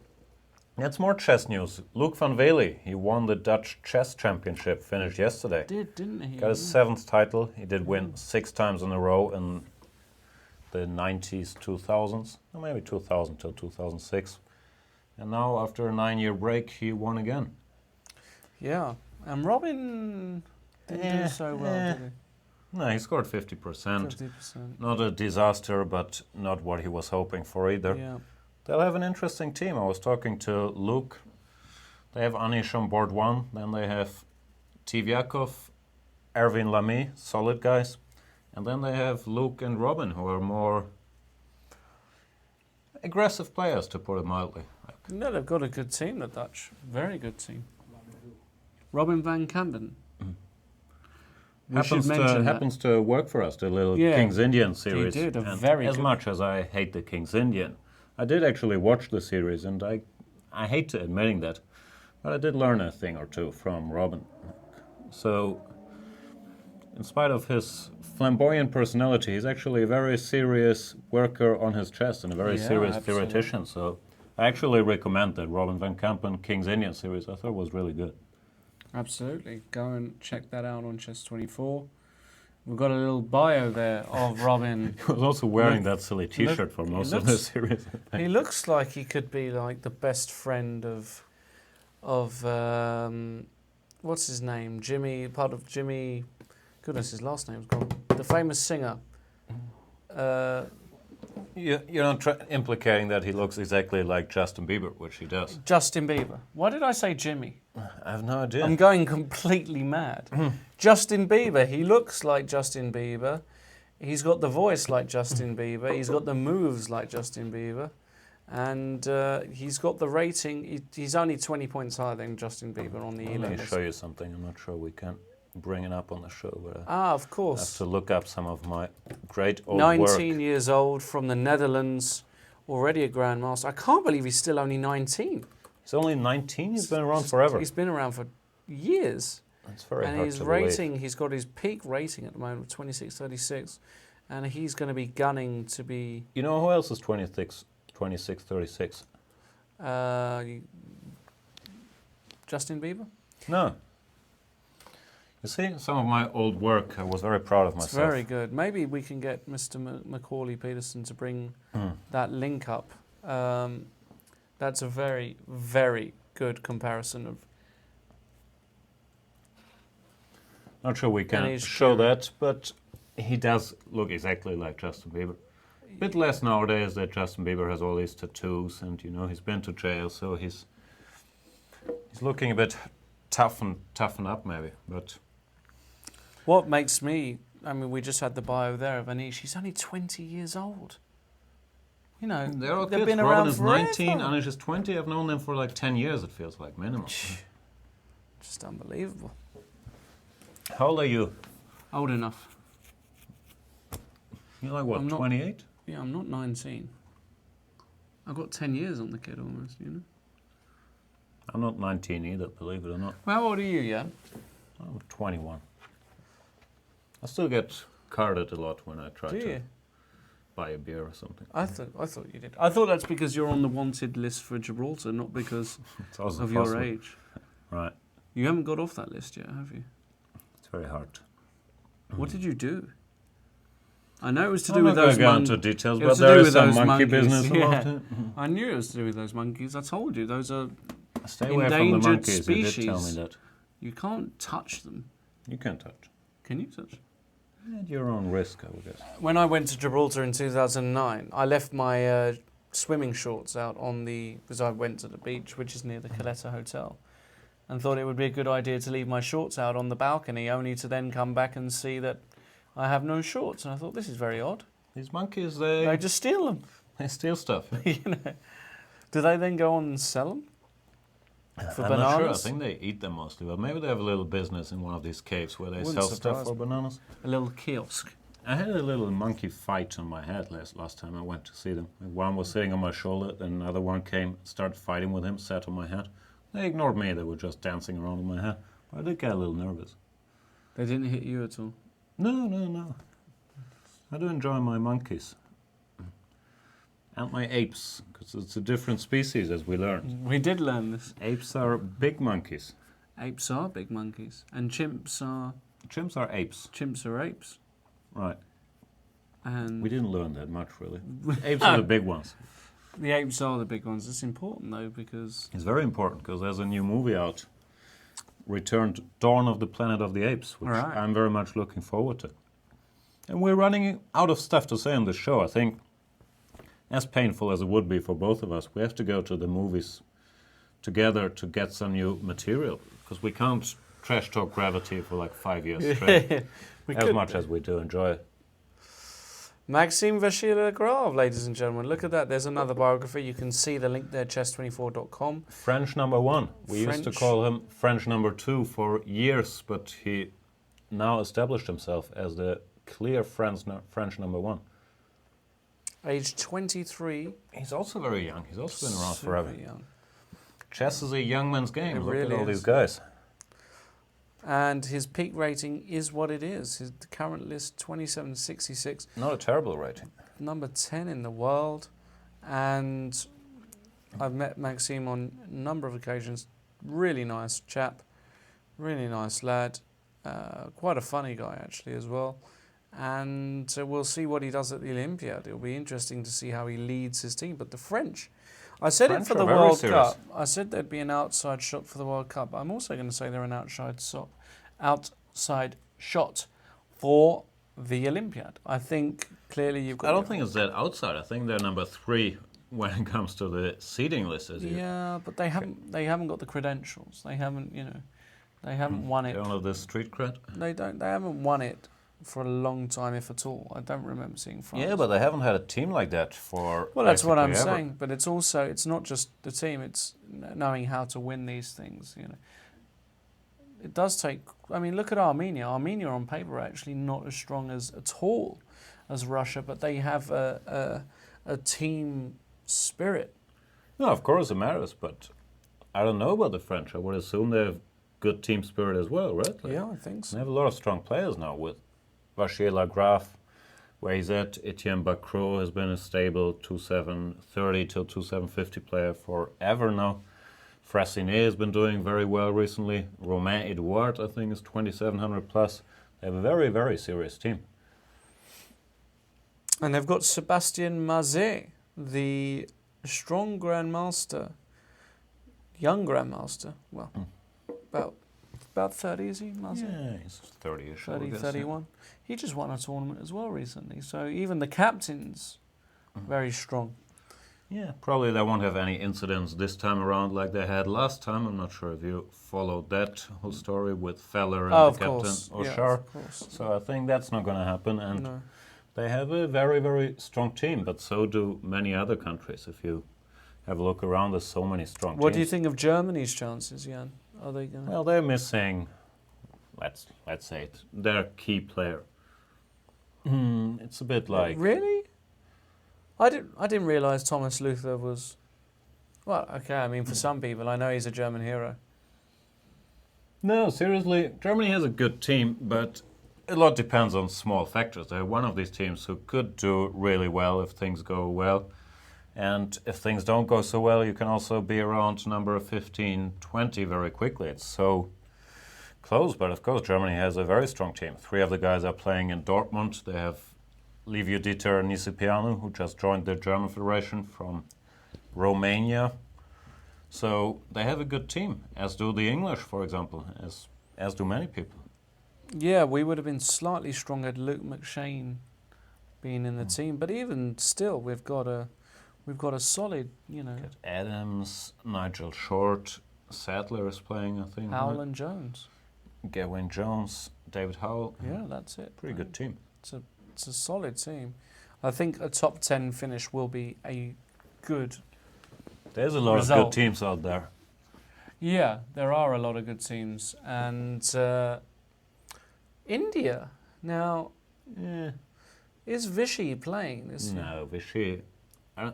That's more chess news. Luc van Wely, he won the Dutch Chess Championship, finished yesterday. Didn't he? Got his 7th title. He did win 6 times in a row in the 90s, 2000s, or maybe 2000 till 2006. And now, after a 9-year break, he won again. Yeah. And Robin Didn't do so well, did No, he scored he? 50%. 50%. Not a disaster, but not what he was hoping for either. Yeah. They'll have an interesting team. I was talking to Luke. They have Anish on board 1. Then they have Tivyakov, Erwin Lamy, solid guys. And then they have Luke and Robin, who are more aggressive players, to put it mildly. No, they've got a good team, the Dutch. Very good team. Robin van Kampen. We should mention that. Happens to work for us, the little Yeah, King's Indian series. He did a And very as good. much as I hate the King's Indian, I did actually watch the series, and I hate to admitting that, but I did learn a thing or two from Robin. So, in spite of his flamboyant personality, he's actually a very serious worker on his chess and a very serious absolutely. theoretician. So, I actually recommend that Robin van Kampen King's Indian series. I thought it was really good. Absolutely. Go and check that out on Chess24. We've got a little bio there of Robin. He was also wearing that silly T-shirt for most of the series. He looks like he could be like the best friend of what's his name? Jimmy, part of Jimmy. Goodness, his last name's gone. The famous singer. You're not implicating that he looks exactly like Justin Bieber, which he does. Justin Bieber. Why did I say Jimmy? I have no idea. I'm going completely mad. Justin Bieber. He looks like Justin Bieber. He's got the voice like Justin Bieber. He's got the moves like Justin Bieber. And he's got the rating. He's only 20 points higher than Justin Bieber on the Let E-List. me show you something. I'm not sure we can bring it up on the show, but Of I have course. to look up some of my great old 19 work. years old, from the Netherlands, already a Grandmaster. I can't believe he's still only 19. He's only 19. He's been around forever. He's been around for years. That's very And hard his to rating, believe. he's got his peak rating at the moment of 26.36. And he's going to be gunning to be... You know who else is 26.36? Justin Bieber? No. You see, some of my old work, I was very proud of It's myself. very good. Maybe we can get Mr. Macaulay Peterson to bring that link up. That's a very, very good comparison of... Not sure we And can he's show cute. that, but he does look exactly like Justin Bieber. Bit less nowadays that Justin Bieber has all these tattoos, and you know he's been to jail, so he's looking a bit toughen up maybe. But What makes me... I mean, we just had the bio there of Anish. He's only 20 years old. You know, they're all they've kids. been Robin around is forever. 19, Anish is 20. I've known them for like 10 years. It feels like minimum. Just unbelievable. How old are you? Old enough. You're like what, I'm not- 28? Yeah, I'm not 19. I've got 10 years on the kid almost, you know. I'm not 19 either, believe it or not. How old are you, Jan? I'm 21. I still get carded a lot when I try Do to you? buy a beer or something. I thought you did. I thought that's because you're on the wanted list for Gibraltar, not because It's also of possible. your age. Right. You haven't got off that list yet, have you? It's very hard. What did you do? I know it was to I'm do not with going those to go monkeys. into details, It but was to there do is with some those monkey monkeys, business yeah. about it. I knew it was to do with those monkeys. I told you, those are... Stay away from the Endangered monkeys. You did tell me species. that. You can't touch them. You can touch. Can you touch? At your own risk, I would guess. When I went to Gibraltar in 2009, I left my swimming shorts out on the... Because I went to the beach, which is near the Caleta Hotel, and thought it would be a good idea to leave my shorts out on the balcony, only to then come back and see that I have no shorts. And I thought, this is very odd. These monkeys, They they just steal them. steal stuff. You know. Do they then go on and sell them? For I'm bananas? not sure. I think they eat them mostly. But maybe they have a little business in one of these caves where they Wouldn't sell stuff surprise for me. bananas. A little kiosk. I had a little monkey fight on my head last time I went to see them. One was sitting on my shoulder, then another one came, started fighting with him, sat on my head. They ignored me. They were just dancing around on my head. But I did get a little nervous. They didn't hit you at all? No. I do enjoy my monkeys. And my apes, because it's a different species, as we learned. We did learn this. Apes are big monkeys. Apes are big monkeys. And chimps are... Chimps are apes. Chimps are apes. Right. And We didn't learn that much, really. Apes are the big ones. the apes are the big ones. It's important, though, because... It's very important, because there's a new movie out returned Dawn of the Planet of the Apes, which Right. I'm very much looking forward to. And we're running out of stuff to say on the show. I think, as painful as it would be for both of us, we have to go to the movies together to get some new material, because we can't trash talk Gravity for like 5 years straight, as much as we do enjoy it. Maxime Vachier-lagrave, ladies and gentlemen. Look at that. There's another biography. You can see the link there, chess24.com. French number 1. We used to French. call him French number 2 for years, but he now established himself as the clear French number 1. Age 23. He's also very young. He's also been around Super forever. young. Chess is a young man's game. It Look really at all is. these guys. And his peak rating is what it is. His current list, 2766. Not a terrible rating. Number 10 in the world. And I've met Maxime on a number of occasions. Really nice chap. Really nice lad. Quite a funny guy, actually, as well. And we'll see what he does at the Olympiad. It'll be interesting to see how he leads his team. But the French, I said French it for are the very World serious. Cup. I said there'd be an outside shot for the World Cup. I'm also going to say they're an outside shot for the Olympiad. I think clearly you've got. I don't think it's that outside. I think they're number 3 when it comes to the seeding list. Yeah, but they haven't got the credentials. They haven't, they haven't won They it. don't have the street cred. They haven't won it for a long time, if at all. I don't remember seeing France. Yeah, but they haven't had a team like that for. Well, that's what I'm basically ever. saying. But it's not just the team. It's knowing how to win these things. It does take. I mean, look at Armenia. Armenia on paper are actually not as strong at all as Russia, but they have a team spirit. No, of course it matters, but I don't know about the French. I would assume they have good team spirit as well, right? Like, Yeah, I think so. they have a lot of strong players now with Vachier-lagrave, where he's at. Etienne Bacrot has been a stable 2730 till 2750 player forever now. Fraissinet has been doing very well recently. Romain Edouard, I think, is 2700 plus. They have a very, very serious team. And they've got Sébastien Mazet, the strong grandmaster, young grandmaster. Well, about 30, is he, Mazet? Yeah, he's 30-ish. 30, 31. He just won a tournament as well recently. So even the captain's very strong. Yeah, probably they won't have any incidents this time around like they had last time. I'm not sure if you followed that whole story with Feller and the captain Oshar. Of course. So I think that's not going to happen. And No. they have a very, very strong team, but so do many other countries. If you have a look around, there's so many strong teams. What do you think of Germany's chances, Jan? Are they going to... Well, they're missing, let's say it, their key player. It's a bit like... Really? I didn't realise Thomas Luther was... Well, okay, I mean, for some people, I know he's a German hero. No, seriously, Germany has a good team, but a lot depends on small factors. They're one of these teams who could do really well if things go well. And if things don't go so well, you can also be around number 15, 20 very quickly. It's so close, but of course Germany has a very strong team. 3 of the guys are playing in Dortmund. They have Liviu Dieter Nisipianu, who just joined the German Federation from Romania. So they have a good team, as do the English, for example, as do many people. Yeah, we would have been slightly stronger had Luke McShane been in the team, but even still, we've got a solid, Got Adams, Nigel Short, Sadler is playing, I think. Howell and Jones. Gawain Jones, David Howell. Yeah, that's it. Pretty good team. It's a solid team. I think a top 10 finish will be a good... There's a lot of result. good teams out there. Yeah, there are a lot of good teams. And India, now, Yeah. is Vichy playing this year? No, Vichy. I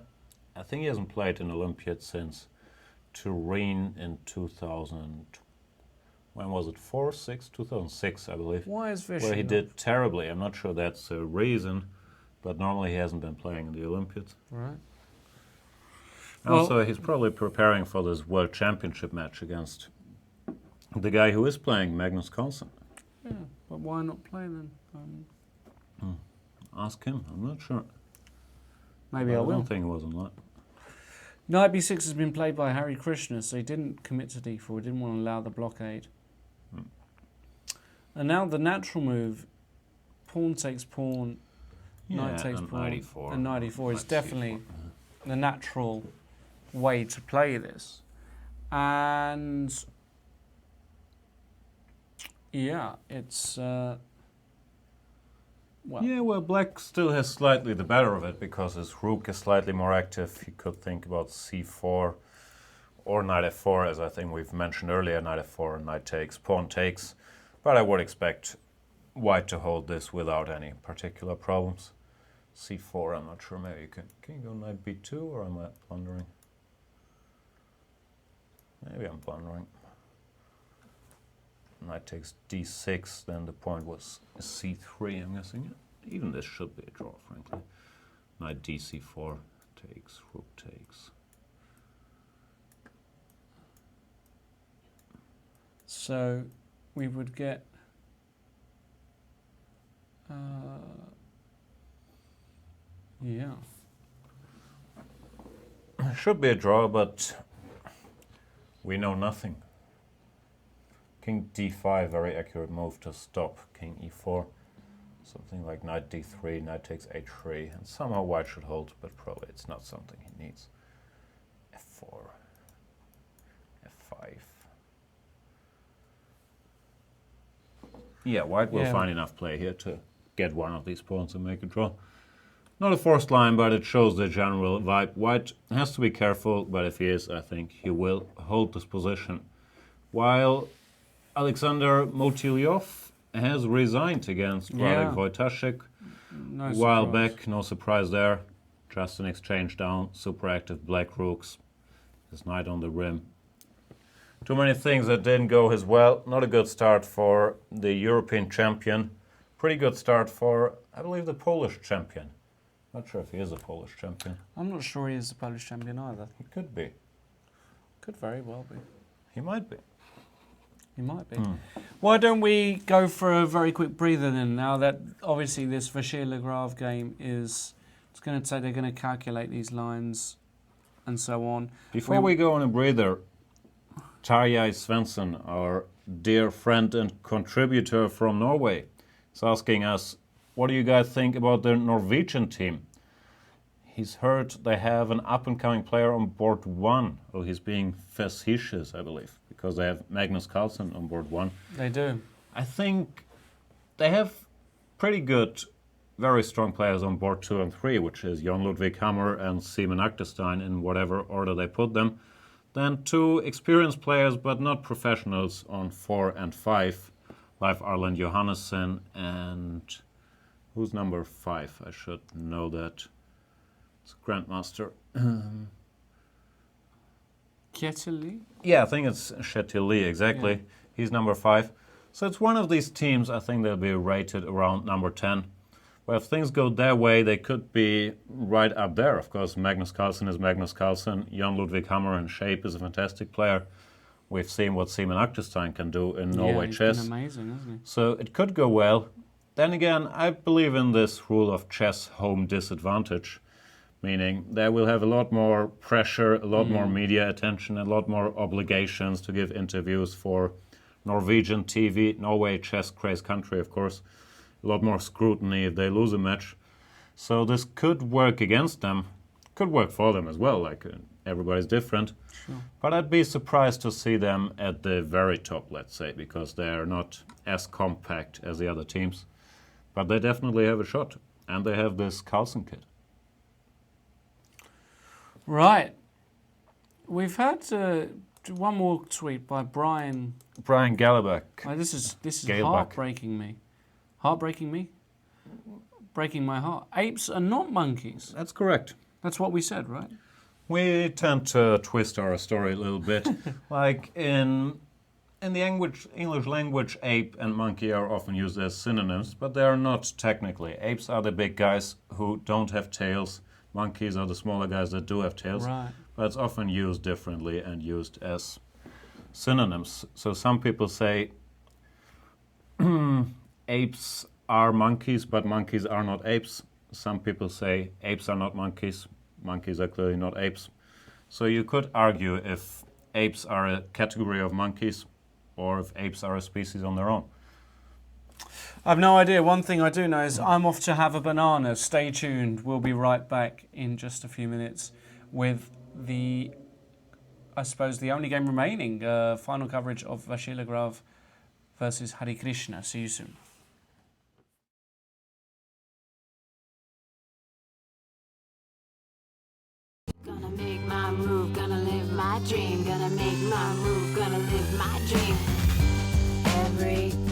think he hasn't played in Olympiad since Turin in 2000. When was it? 2006, I believe. Why is Vichy Where he not- did terribly. I'm not sure that's a reason, but normally he hasn't been playing in the Olympiads. Right. Also, he's probably preparing for this World Championship match against the guy who is playing, Magnus Carlsen. Yeah, but why not play then? Ask him. I'm not sure. Maybe I will. don't think it was online. Knight b6 has been played by Harry Krishna, so he didn't commit to d4. He didn't want to allow the blockade. And now the natural move, pawn takes pawn, knight takes and pawn, knight e4. and knight e4 is Knight definitely c4. the natural way to play this. And yeah, it's well. Yeah, well, black still has slightly the better of it because his rook is slightly more active. He could think about c4 or knight f4, as I think we've mentioned earlier. Knight f4, knight takes, pawn takes. But I would expect white to hold this without any particular problems. c4, I'm not sure. Maybe you can you go knight b2, or am I blundering? Maybe I'm blundering. Knight takes d6, then the point was c3, I'm guessing. Even this should be a draw, frankly. Knight dc4 takes, rook takes. So we would get yeah. Should be a draw, but we know nothing. King d5, very accurate move to stop king e4. Something like knight d3, knight takes h3, and somehow white should hold, but probably it's not something he needs. f4, f5. Yeah, white will find enough play here to get one of these pawns and make a draw. Not a forced line, but it shows the general vibe. White has to be careful, but if he is, I think he will hold this position. While Alexander Motilyov has resigned against Radek Wojtaszek a while back. No surprise there. Just an exchange down. Super active black rooks. His knight on the rim. Too many things that didn't go as well. Not a good start for the European champion. Pretty good start for, I believe, the Polish champion. Not sure if he is a Polish champion. I'm not sure he is a Polish champion either. He could be. Could very well be. He might be. He might be. Why don't we go for a very quick breather then? Now that obviously this vachier-lagrave game is, it's going to say they're going to calculate these lines and so on. Before we go on a breather, Tarjei Svensson, our dear friend and contributor from Norway, is asking us, what do you guys think about the Norwegian team? He's heard they have an up-and-coming player on board 1. Oh, he's being facetious, I believe, because they have Magnus Carlsen on board 1. They do. I think they have pretty good, very strong players on board 2 and 3, which is Jon Ludvig Hammer and Simon Aktestein in whatever order they put them. Then 2 experienced players, but not professionals, on 4 and 5. Leif Arlen Johannessen and... who's number 5? I should know that. It's Grandmaster. Kjetil? Yeah, I think it's Kjetil Lee, exactly. Yeah. He's number 5. So it's one of these teams, I think they'll be rated around number 10. But if things go their way, they could be right up there. Of course, Magnus Carlsen is Magnus Carlsen. Jon Ludvig Hammer in shape is a fantastic player. We've seen what Simon Aktestein can do in Norway chess. He's been amazing, hasn't he? So it could go well. Then again, I believe in this rule of chess home disadvantage, meaning they will have a lot more pressure, a lot more media attention, a lot more obligations to give interviews for Norwegian TV, Norway, chess crazed country, of course. A lot more scrutiny if they lose a match. So this could work against them, could work for them as well, like everybody's different. Sure. But I'd be surprised to see them at the very top, let's say, because they're not as compact as the other teams. But they definitely have a shot, and they have this Carlsen kid. Right. We've had one more tweet by Brian. Brian Galleback. Oh, this is Galeback. heartbreaking me. Heartbreaking me? Breaking my heart. Apes are not monkeys. That's correct. That's what we said, right? We tend to twist our story a little bit. Like in the English language, ape and monkey are often used as synonyms, but they are not technically. Apes are the big guys who don't have tails. Monkeys are the smaller guys that do have tails. Right. But it's often used differently and used as synonyms. So some people say apes are monkeys, but monkeys are not apes. Some people say apes are not monkeys. Monkeys are clearly not apes. So you could argue if apes are a category of monkeys or if apes are a species on their own. I've no idea. One thing I do know is I'm off to have a banana. Stay tuned. We'll be right back in just a few minutes with I suppose, the only game remaining. Final coverage of vachier-lagrave versus Hare Krishna. See you soon. Gonna make my move, gonna live my dream. Gonna make my move, gonna live my dream. Every